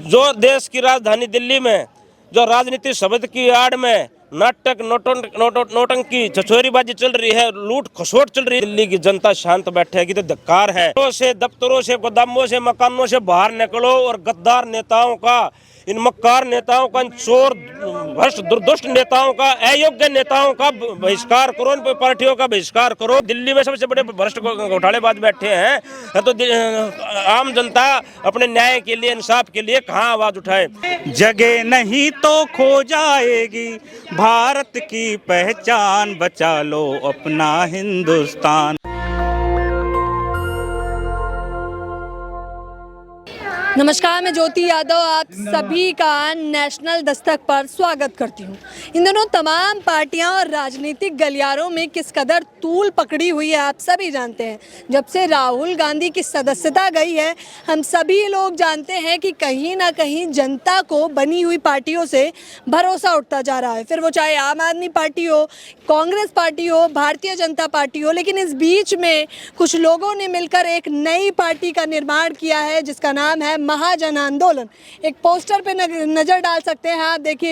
जो देश की राजधानी दिल्ली में जो राजनीति शब्द की आड़ में नाटक नोटंकी छछोरीबाजी चल रही है, लूट खसोट चल रही है, दिल्ली की जनता शांत बैठेगी तो धिक्कार है। दफ्तरों से गोदामों से मकानों से बाहर निकलो और गद्दार नेताओं का, इन मक्कार नेताओं का, इन चोर भ्रष्ट दुर्दुष्ट नेताओं का, अयोग्य नेताओं का बहिष्कार करो, इन पार्टियों का बहिष्कार करो। दिल्ली में सबसे बड़े भ्रष्ट घोटालेबाज बैठे हैं तो आम जनता अपने न्याय के लिए, इंसाफ के लिए कहाँ आवाज उठाए। जगह नहीं तो खो जाएगी भारत की पहचान, बचा लो अपना हिंदुस्तान। नमस्कार, मैं ज्योति यादव आप सभी का नेशनल दस्तक पर स्वागत करती हूँ। इन दिनों तमाम पार्टियां और राजनीतिक गलियारों में किस कदर तूल पकड़ी हुई है आप सभी जानते हैं। जब से राहुल गांधी की सदस्यता गई है, हम सभी लोग जानते हैं कि कहीं ना कहीं जनता को बनी हुई पार्टियों से भरोसा उठता जा रहा है, फिर वो चाहे आम आदमी पार्टी हो, कांग्रेस पार्टी हो, भारतीय जनता पार्टी हो। लेकिन इस बीच में कुछ लोगों ने मिलकर एक नई पार्टी का निर्माण किया है जिसका नाम है महाजन आंदोलन। एक पोस्टर पे नजर डाल सकते हैं आप, देखिए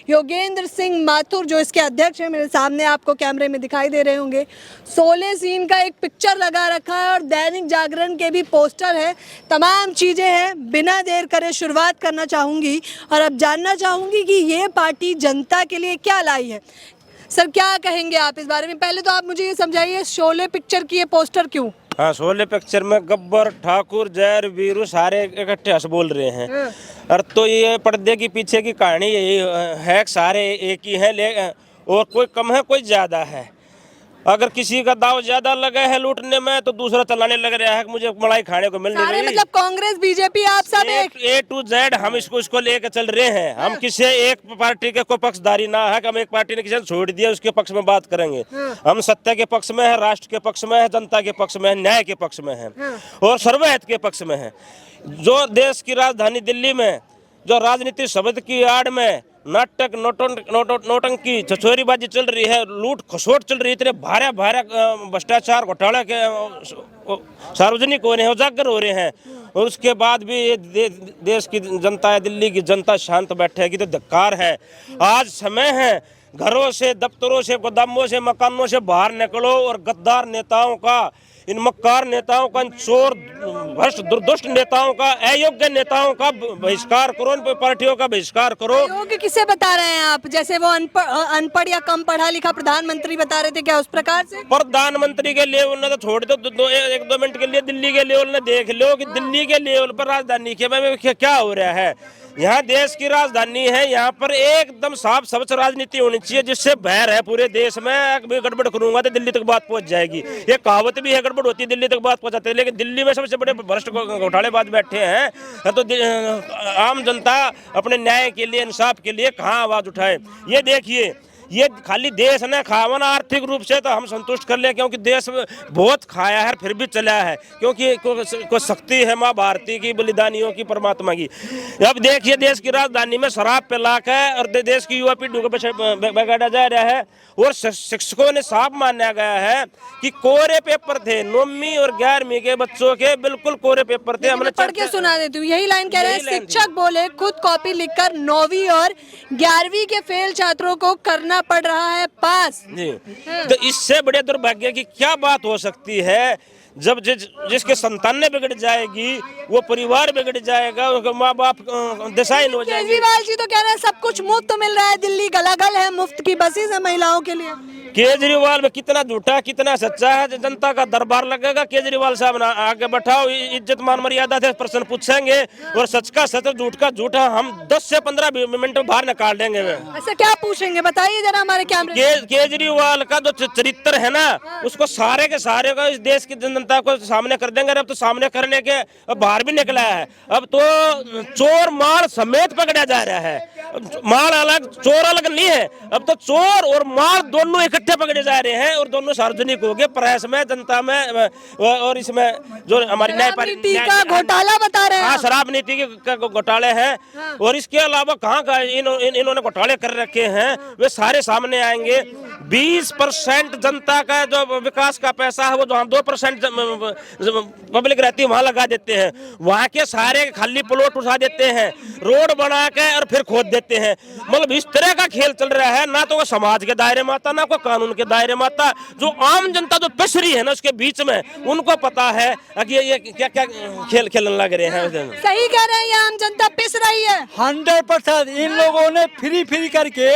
योगेंद्र सिंह माथुर जो इसके अध्यक्ष हैं, मेरे सामने आपको कैमरे में दिखाई दे रहे होंगे। 16 सीन का एक पिक्चर लगा रखा है और दैनिक जागरण के भी पोस्टर है, तमाम चीजें हैं। बिना देर करे शुरुआत करना चाहूंगी और अब जानना चाहूंगी कि ये पार्टी जनता के लिए क्या लाई है। सर, क्या कहेंगे आप इस बारे में? पहले तो आप मुझे ये समझाइए, शोले पिक्चर की ये पोस्टर क्यों? हाँ, शोले पिक्चर में गब्बर, ठाकुर, जैर, वीरू सारे इकट्ठे हंस बोल रहे हैं। और तो ये पर्दे की पीछे की कहानी यही है, सारे एक ही है और कोई कम है कोई ज्यादा है। अगर किसी का दाव ज्यादा लगा है लूटने में तो दूसरा चलाने लग रहा है कि मुझे मलाई खाने को मिल नहीं रही। मतलब कांग्रेस, बीजेपी, आप सब एक A to Z हम इसको लेकर चल रहे हैं। हम किसी एक पार्टी के कोई पक्षधारी ना है कि हम एक पार्टी ने किसी ने छोड़ दिया उसके पक्ष में बात करेंगे। हम सत्ता के पक्ष में है, राष्ट्र के पक्ष में है, जनता के पक्ष में है, न्याय के पक्ष में है और सर्वहित के पक्ष में है। जो देश की राजधानी दिल्ली में जो राजनीति शब्द की आड़ में नाटक नोटंकी छछोरीबाजी चल रही है, लूट खसोट चल रही है, इतने भारे भ्रष्टाचार घोटाले के सार्वजनिक हो रहे हैं, उजागर हो रहे हैं और उसके बाद भी ये देश की जनता है, दिल्ली की जनता शांत बैठेगी तो धिक्कार है। आज समय है, घरों से, दफ्तरों से, गोदामों से, मकानों से बाहर निकलो और गद्दार नेताओं का, इन मक्कार नेताओं का, इन चोर भ्रष्ट दुर्दुष्ट नेताओं का, अयोग्य नेताओं का बहिष्कार करो, इन पार्टियों का बहिष्कार करो। अयोग्य किसे बता रहे हैं आप? जैसे वो अनपढ़ या कम पढ़ा लिखा प्रधानमंत्री बता रहे थे, क्या उस प्रकार से? प्रधानमंत्री के लेवल ने तो छोड़ दो, एक दो मिनट के लिए दिल्ली के लेवल ने देख लो कि दिल्ली के लेवल पर राजधानी के में क्या हो रहा है। यहाँ देश की राजधानी है, यहाँ पर एकदम साफ स्वच्छ राजनीति होनी चाहिए जिससे बहर है पूरे देश में। गड़बड़ करूंगा तो दिल्ली तक बात पहुंच जाएगी। ये कहावत भी है, गड़बड़ होती है दिल्ली तक बात पहुंचाते हैं। लेकिन दिल्ली में सबसे बड़े भ्रष्ट घोटालेबाज बैठे हैं तो आम जनता अपने न्याय के लिए, इंसाफ के लिए कहाँ आवाज उठाए। ये देखिए, ये खाली देश ने खावन आर्थिक रूप से तो हम संतुष्ट कर ले, क्योंकि देश बहुत खाया है फिर भी चला है, क्योंकि कोई शक्ति है माँ भारती की, बलिदानियों की, परमात्मा की। अब देखिए, देश की राजधानी में शराब पे लाक है और देश की युवा पीढ़ी को बिगाड़ा जा रहा है और शिक्षकों ने साफ माना गया है कि कोरे पेपर थे। 9वीं और 11वीं के बच्चों के बिल्कुल कोरे पेपर थे। हमने पढ़ के सुना देती हूँ, यही लाइन कह रहे हैं शिक्षक बोले, खुद कॉपी लिखकर 9वीं और 11वीं के फेल छात्रों को करना पड़ रहा है पास जी। तो इससे बड़े दुर्भाग्य की क्या बात हो सकती है? जब जिसके संतानें बिगड़ जाएगी, वो परिवार बिगड़ जाएगा, माँ बाप दिशाहीन हो जाएंगे। केजरीवाल जी तो कह रहे हैं सब कुछ मुफ्त मिल रहा है, दिल्ली गलागल है, मुफ्त की बसें है महिलाओं के लिए। केजरीवाल में कितना झूठा कितना सच्चा है, जनता का दरबार लगेगा। केजरीवाल साहब ना आगे बैठाओ, इज्जत मान मर्यादा से प्रश्न पूछेंगे और सच का सच, झूठ का झूठा हम 10 से 15 मिनट में बाहर निकाल देंगे। ऐसा क्या पूछेंगे बताइए जरा हमारे कैमरे। केजरीवाल का जो चरित्र है ना, उसको सारे के सारे का इस देश की जनता को सामने कर देंगे। अब तो सामने करने के बाहर भी निकला है। अब तो चोर माल समेत पकड़ा जा रहा है, माल अलग चोर अलग नहीं है। अब तो चोर और माल दोनों इकट्ठे पकड़े जा रहे हैं और दोनों सार्वजनिक हो गए, प्रेस में, जनता में और इसमें जो हमारी न्यायपालिका का घोटाला बता रहे हैं। हाँ, शराब नीति के घोटाले हैं और इसके अलावा कहाँ का इन्होंने घोटाले कर रखे हैं वे सारे सामने आएंगे। 20% जनता का जो विकास का पैसा है वो जो 2% पब्लिक रहती है वहाँ लगा देते हैं, वहाँ के सारे खाली प्लॉट उठा देते हैं, रोड बना के और फिर खोद देते हैं। मतलब इस तरह का खेल चल रहा है, ना तो वो समाज के दायरे में आता, ना कोई कानून के दायरे में आता। जो आम जनता जो पिस रही है ना उसके बीच में, उनको पता है कि ये क्या क्या खेल खेलने लग रहे हैं। सही कह रहे हैं, ये आम जनता पिस रही है। 100% इन लोगों ने फ्री करके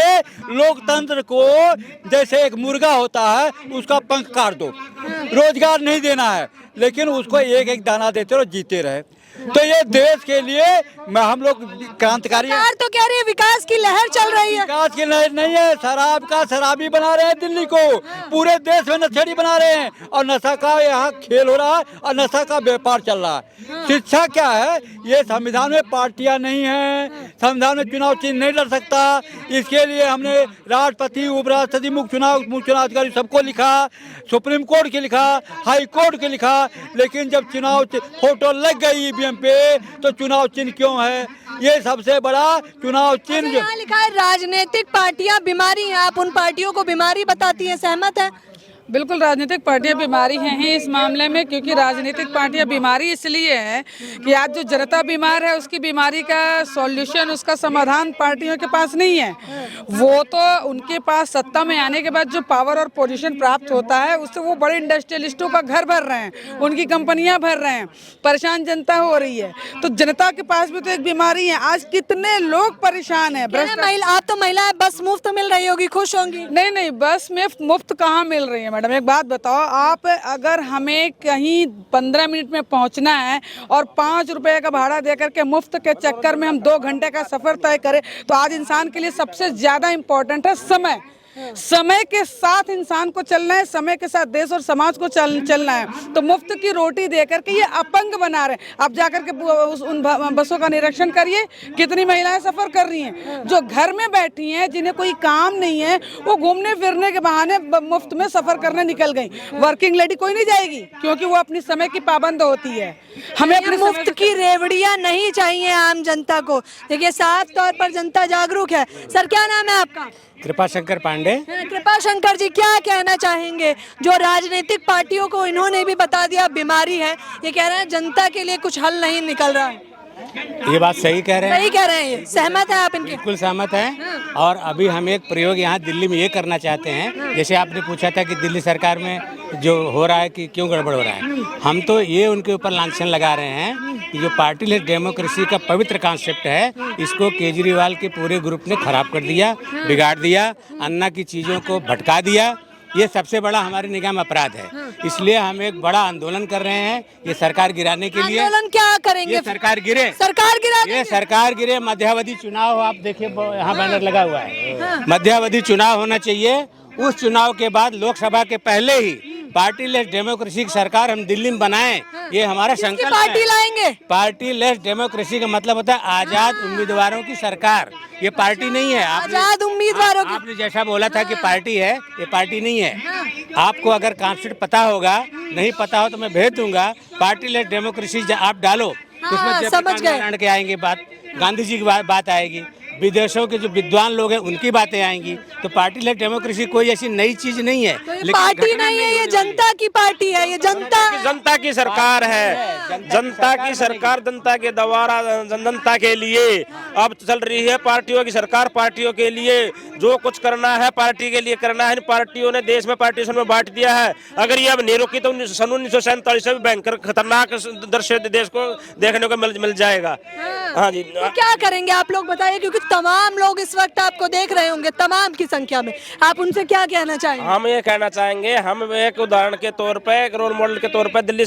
लोकतंत्र को, जैसे एक मुर्गा होता है उसका पंख काट दो, रोजगार नहीं देना है, लेकिन उसको एक एक दाना देते रहो, जीते रहे। तो ये देश के लिए हम लोग क्रांतिकारी हैं। सरकार तो कह रही है विकास की लहर चल रही है। विकास की लहर नहीं है, शराब का शराबी बना रहे हैं दिल्ली को, पूरे देश में नशेड़ी बना रहे हैं, और नशा का यहाँ खेल हो रहा है और नशा का व्यापार चल रहा है। शिक्षा क्या है, ये संविधान में पार्टियां नहीं है, संविधान में चुनाव चिन्ह नहीं लड़ सकता। इसके लिए हमने राष्ट्रपति, उपराष्ट्रपति, मुख्य चुनाव अधिकारी सबको लिखा, सुप्रीम कोर्ट के लिखा, हाई कोर्ट के लिखा, लेकिन जब चुनाव फोटो लग गई ईवीएम पे तो चुनाव चिन्ह क्यों है? ये सबसे बड़ा चुनाव चिन्ह। यहाँ लिखा है राजनीतिक पार्टियां बीमारी हैं, आप उन पार्टियों को बीमारी बताती हैं, सहमत है? बिल्कुल, राजनीतिक पार्टियां बीमारी हैं इस मामले में, क्योंकि राजनीतिक पार्टियां बीमारी इसलिए है कि आज जो जनता बीमार है उसकी बीमारी का सॉल्यूशन, उसका समाधान पार्टियों के पास नहीं है। वो तो उनके पास सत्ता में आने के बाद जो पावर और पोजीशन प्राप्त होता है उससे वो बड़े इंडस्ट्रियलिस्टों का घर भर रहे हैं, उनकी कंपनियां भर रहे हैं, परेशान जनता हो रही है। तो जनता के पास भी तो एक बीमारी है। आज कितने लोग परेशान है। आप तो महिला है, बस मुफ्त मिल रही होगी, खुश होंगी? नहीं, बस में मुफ्त कहाँ मिल रही है मैडम? एक बात बताओ, आप अगर हमें कहीं 15 मिनट में पहुंचना है और 5 रुपए का भाड़ा देकर के मुफ्त के चक्कर में हम 2 घंटे का सफर तय करें, तो आज इंसान के लिए सबसे ज्यादा इम्पोर्टेंट है समय। समय के साथ इंसान को चलना है, समय के साथ देश और समाज को चलना है। तो मुफ्त की रोटी देकर के ये अपंग बना रहे हैं। आप जाकर के उन बसों का निरीक्षण करिए, कितनी महिलाएं सफर कर रही हैं, जो घर में बैठी हैं, जिन्हें कोई काम नहीं है, वो घूमने फिरने के बहाने मुफ्त में सफर करने निकल गई। वर्किंग लेडी कोई नहीं जाएगी, क्योंकि वो अपनी समय की पाबंद होती है। हमें अपने मुफ्त की रेवड़ियां नहीं चाहिए आम जनता को। देखिए, साफ तौर पर जनता जागरूक है। सर, क्या नाम है आपका? कृपा शंकर पांडे। कृपा शंकर जी, क्या कहना चाहेंगे? जो राजनीतिक पार्टियों को इन्होंने भी बता दिया बीमारी है, ये कह रहे हैं जनता के लिए कुछ हल नहीं निकल रहा है। ये बात सही कह रहे हैं। सही कह रहे हैं, सहमत है आप इनके? बिल्कुल सहमत हैं। और अभी हम एक प्रयोग यहाँ दिल्ली में ये करना चाहते हैं, जैसे आपने पूछा था कि दिल्ली सरकार में जो हो रहा है कि क्यों गड़बड़ हो रहा है, हम तो ये उनके ऊपर लांछन लगा रहे हैं कि जो पार्टी लेस डेमोक्रेसी का पवित्र कॉन्सेप्ट है, इसको केजरीवाल के पूरे ग्रुप ने खराब कर दिया, बिगाड़ दिया, अन्ना की चीज़ों को भटका दिया। ये सबसे बड़ा हमारी निगाह में अपराध है। इसलिए हम एक बड़ा आंदोलन कर रहे हैं, ये सरकार गिराने के लिए। आंदोलन क्या करेंगे? ये सरकार गिरे, सरकार गिरा, ये सरकार गिरे। मध्यावधि चुनाव, आप देखिए यहाँ बैनर लगा हुआ है, मध्यावधि चुनाव होना चाहिए। उस चुनाव के बाद लोकसभा के पहले ही पार्टी लेस डेमोक्रेसी की सरकार हम दिल्ली में बनाएं, ये हमारा संकल्प है। पार्टी लाएंगे। पार्टी लेस डेमोक्रेसी का मतलब होता है आजाद उम्मीदवारों की सरकार। ये पार्टी नहीं है। आजाद उम्मीदवारों की। आपने जैसा बोला था कि पार्टी है, ये पार्टी नहीं है। आपको अगर कॉन्सेप्ट पता होगा, नहीं पता हो तो मैं भेज दूंगा। पार्टी लेस डेमोक्रेसी आप डालो, उसमें समझ गए के आएंगे बात, गांधी जी की बात आएगी, विदेशों के जो विद्वान लोग हैं उनकी बातें आएंगी। तो पार्टी लेस डेमोक्रेसी कोई ऐसी नई चीज नहीं है। तो पार्टी नहीं है, ये जनता की पार्टी है, ये जनता की सरकार है। जनता की सरकार जनता के द्वारा, जनता के लिए अब चल रही है। पार्टियों की सरकार पार्टियों के लिए, जो कुछ करना है पार्टी के लिए करना है। पार्टियों ने देश में पार्टीशन में बांट दिया है। अगर ये अब नहीं रोकी तो 1947 से भी भयंकर खतरनाक दृश्य देश को देखने को मिल जाएगा। हाँ जी, तो क्या करेंगे आप लोग बताइए, क्योंकि तमाम लोग इस वक्त आपको देख रहे होंगे, तमाम की संख्या में। आप उनसे क्या कहना चाहेंगे? हम ये कहना चाहेंगे, हम एक उदाहरण के तौर पे, एक रोल मॉडल के तौर पे दिल्ली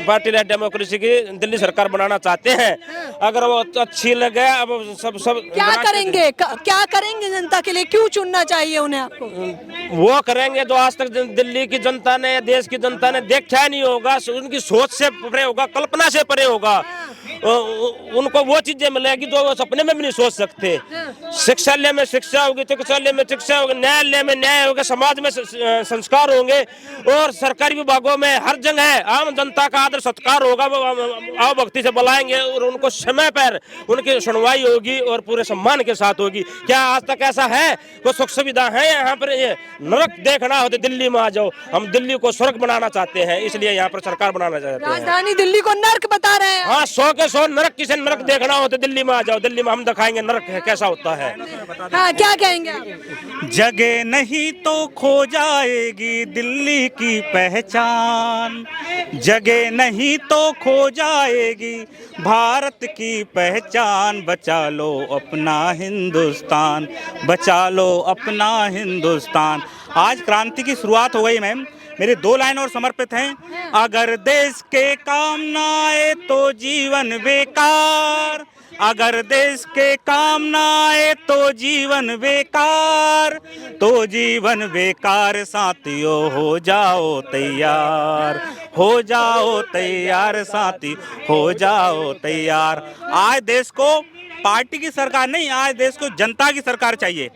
पार्टी लेस डेमोक्रेसी की दिल्ली सरकार बनाना चाहते हैं। अगर वो अच्छी लगे, अब सब क्या करेंगे? क्या करेंगे जनता के लिए? क्यों चुनना चाहिए उन्हें आपको? वो करेंगे जो आज तक दिल्ली की जनता ने, देश की जनता ने देखा नहीं होगा। उनकी सोच से परे होगा, कल्पना से परे होगा। उनको वो चीजें मिलेगी जो वो सपने में भी नहीं सोच सकते। शिक्षालय में शिक्षा होगी, चिकित्सालय में चिकित्सा होगी, न्यायालय में न्याय होगा, समाज में संस्कार होंगे और सरकारी विभागों में हर जगह आम जनता का आदर सत्कार होगा। वो आओ भक्ति से बुलाएंगे और उनको समय पर उनकी सुनवाई होगी और पूरे सम्मान के साथ होगी। क्या आज तक ऐसा है? कोई सुख सुविधा है यहाँ पर? ये नरक देखना हो तो दिल्ली में आ जाओ। हम दिल्ली को स्वर्ग बनाना चाहते हैं, इसलिए यहाँ पर सरकार बनाना चाहते हैं। राजधानी दिल्ली को नर्क बता रहे हैं। हाँ, 100 के 100 नरक। किसे नरक देखना हो तो दिल्ली में आ जाओ। दिल्ली में हम दिखाएंगे नरक कैसा होता है। हाँ, क्या कहेंगे आप? जगह नहीं तो खो जाएगी दिल्ली की पहचान, जगह नहीं तो खो जाएगी भारत की पहचान। बचा लो अपना हिंदुस्तान, बचा लो अपना हिंदुस्तान। आज क्रांति की शुरुआत हो गई मैम। मेरे 2 लाइन और समर्पित हैं। अगर देश के काम ना आए तो जीवन बेकार, अगर देश के काम ना आए तो जीवन बेकार, तो जीवन बेकार साथियों हो जाओ तैयार, हो जाओ तैयार साथी, हो जाओ तैयार। आज देश को पार्टी की सरकार नहीं, आज देश को जनता की सरकार चाहिए,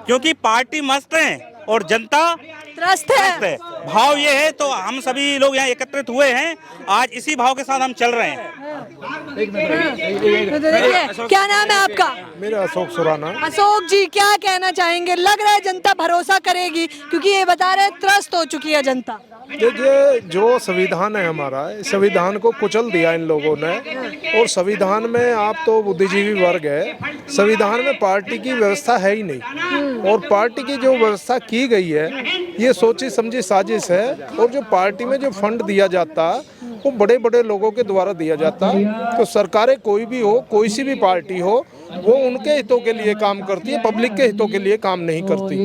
क्योंकि पार्टी मस्त है और जनता त्रस्त है। भाव ये है, तो हम सभी लोग यहाँ एकत्रित हुए हैं, आज इसी भाव के साथ हम चल रहे हैं। तो देखिए, क्या नाम है आपका? मेरा अशोक सुराना। अशोक जी, क्या कहना चाहेंगे? लग रहा है जनता भरोसा करेगी, क्योंकि ये बता रहे त्रस्त हो चुकी है जनता। देखिए, जो संविधान है हमारा, संविधान को कुचल दिया इन लोगों ने। और संविधान में आप तो बुद्धिजीवी वर्ग है, संविधान में पार्टी की व्यवस्था है ही नहीं। और पार्टी की जो व्यवस्था की गई है ये सोची समझी साजिश है। और जो पार्टी में जो फंड दिया जाता वो बड़े बड़े लोगों के द्वारा दिया जाता। तो सरकारें कोई भी हो, कोई सी भी पार्टी हो, वो उनके हितों के लिए काम करती है, पब्लिक के हितों के लिए काम नहीं करती।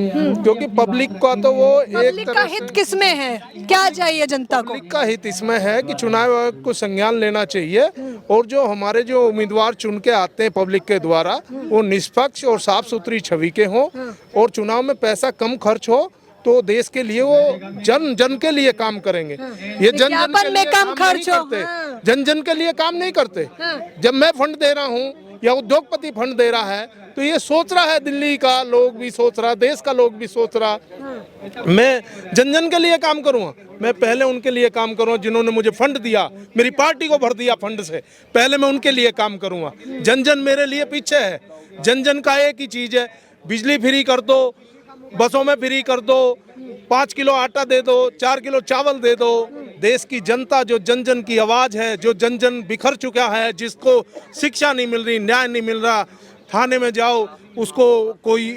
क्योंकि पब्लिक का तो वो एक का हित किसमें है? क्या चाहिए जनता को? पब्लिक का हित इसमें है कि चुनाव आयोग को संज्ञान लेना चाहिए और जो हमारे जो उम्मीदवार चुन के आते हैं पब्लिक के द्वारा, वो निष्पक्ष और साफ सुथरी छवि के हों और चुनाव में पैसा कम खर्च हो, तो देश के लिए वो जन जन के लिए काम करेंगे। ये जन जन के लिए कम खर्च हो, जन जन के लिए काम नहीं करते। जब मैं फंड दे रहा हूँ या उद्योगपति फंड दे रहा है, तो ये सोच रहा है, दिल्ली का लोग भी सोच रहा, देश का लोग भी सोच रहा, मैं जन जन के लिए काम करूँगा। मैं पहले उनके लिए काम करूँगा जिन्होंने मुझे फंड दिया, मेरी पार्टी को भर दिया फंड से, पहले मैं उनके लिए काम करूँगा। जन जन मेरे लिए पीछे है। जन जन का एक ही चीज़ है, बिजली फ्री कर दो, बसों में फ्री कर दो, 5 किलो आटा दे दो, 4 किलो चावल दे दो। देश की जनता जो जन जन की आवाज़ है, जो जन जन बिखर चुका है, जिसको शिक्षा नहीं मिल रही, न्याय नहीं मिल रहा, थाने में जाओ उसको कोई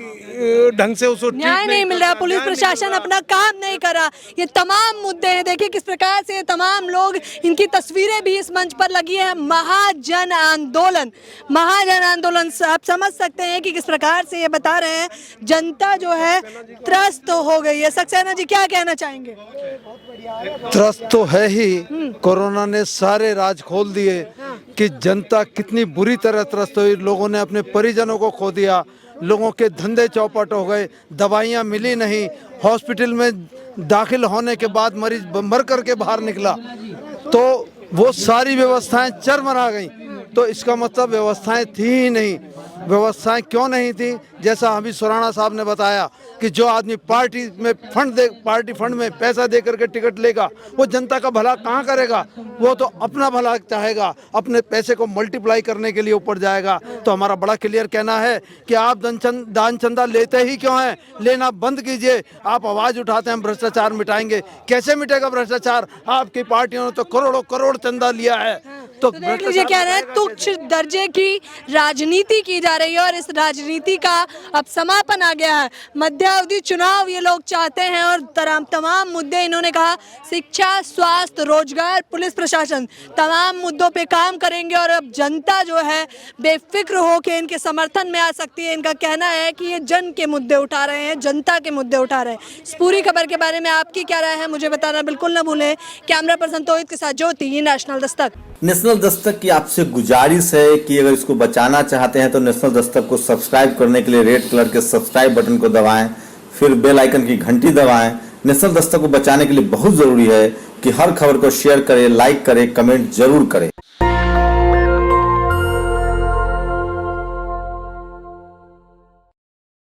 ढंग से उसको न्याय नहीं मिल रहा, पुलिस प्रशासन अपना काम नहीं कर रहा, ये तमाम मुद्दे हैं। देखिए किस प्रकार से ये तमाम लोग, इनकी तस्वीरें भी इस मंच पर लगी है। महाजन आंदोलन, महाजन आंदोलन, आप समझ सकते हैं कि किस प्रकार से ये बता रहे हैं जनता जो है त्रस्त हो गई है। सक्सेना जी, क्या कहना चाहेंगे? त्रस्त तो है ही, कोरोना ने सारे राज खोल दिए कि जनता कितनी बुरी तरह त्रस्त हुई। लोगों ने अपने परिजनों को खो दिया, लोगों के धंधे चौपट हो गए, दवाइयाँ मिली नहीं, हॉस्पिटल में दाखिल होने के बाद मरीज मर करके बाहर निकला, तो वो सारी व्यवस्थाएं चरमरा गईं। तो इसका मतलब व्यवस्थाएं थी ही नहीं। व्यवस्थाएं क्यों नहीं थी? जैसा अभी सुराना साहब ने बताया कि जो आदमी पार्टी में पार्टी फंड में पैसा दे करके टिकट लेगा, वो जनता का भला कहाँ करेगा? वो तो अपना भला चाहेगा, अपने पैसे को मल्टीप्लाई करने के लिए ऊपर जाएगा। तो हमारा बड़ा क्लियर कहना है कि आप दान चंदा लेते ही क्यों हैं? लेना बंद कीजिए। आप आवाज़ उठाते हैं हम भ्रष्टाचार मिटाएंगे, कैसे मिटेगा भ्रष्टाचार? आपकी पार्टियों ने तो करोड़ों करोड़ चंदा लिया है। तो देख लीजिए, कह रहे हैं तुच्छ दर्जे की राजनीति की जा रही है और इस राजनीति का अब समापन आ गया है। मध्यावधि चुनाव ये लोग चाहते हैं और तमाम मुद्दे, इन्होंने कहा शिक्षा, स्वास्थ्य, रोजगार, पुलिस प्रशासन, तमाम मुद्दों पे काम करेंगे और अब जनता जो है बेफिक्र होकर इनके समर्थन में आ सकती है। इनका कहना है कि ये जन के मुद्दे उठा रहे हैं, जनता के मुद्दे उठा रहे हैं। इस पूरी खबर के बारे में आपकी क्या राय है मुझे बताना बिल्कुल न भूलें। कैमरा पर्सन तोहिद के साथ ज्योति, नेशनल दस्तक। नेशनल दस्तक की आपसे गुजारिश है कि अगर इसको बचाना चाहते हैं तो नेशनल दस्तक को सब्सक्राइब करने के लिए रेड कलर के सब्सक्राइब बटन को दबाएं, फिर बेल आइकन की घंटी दबाएं। नेशनल दस्तक को बचाने के लिए बहुत जरूरी है कि हर खबर को शेयर करें, लाइक करें, कमेंट जरूर करें।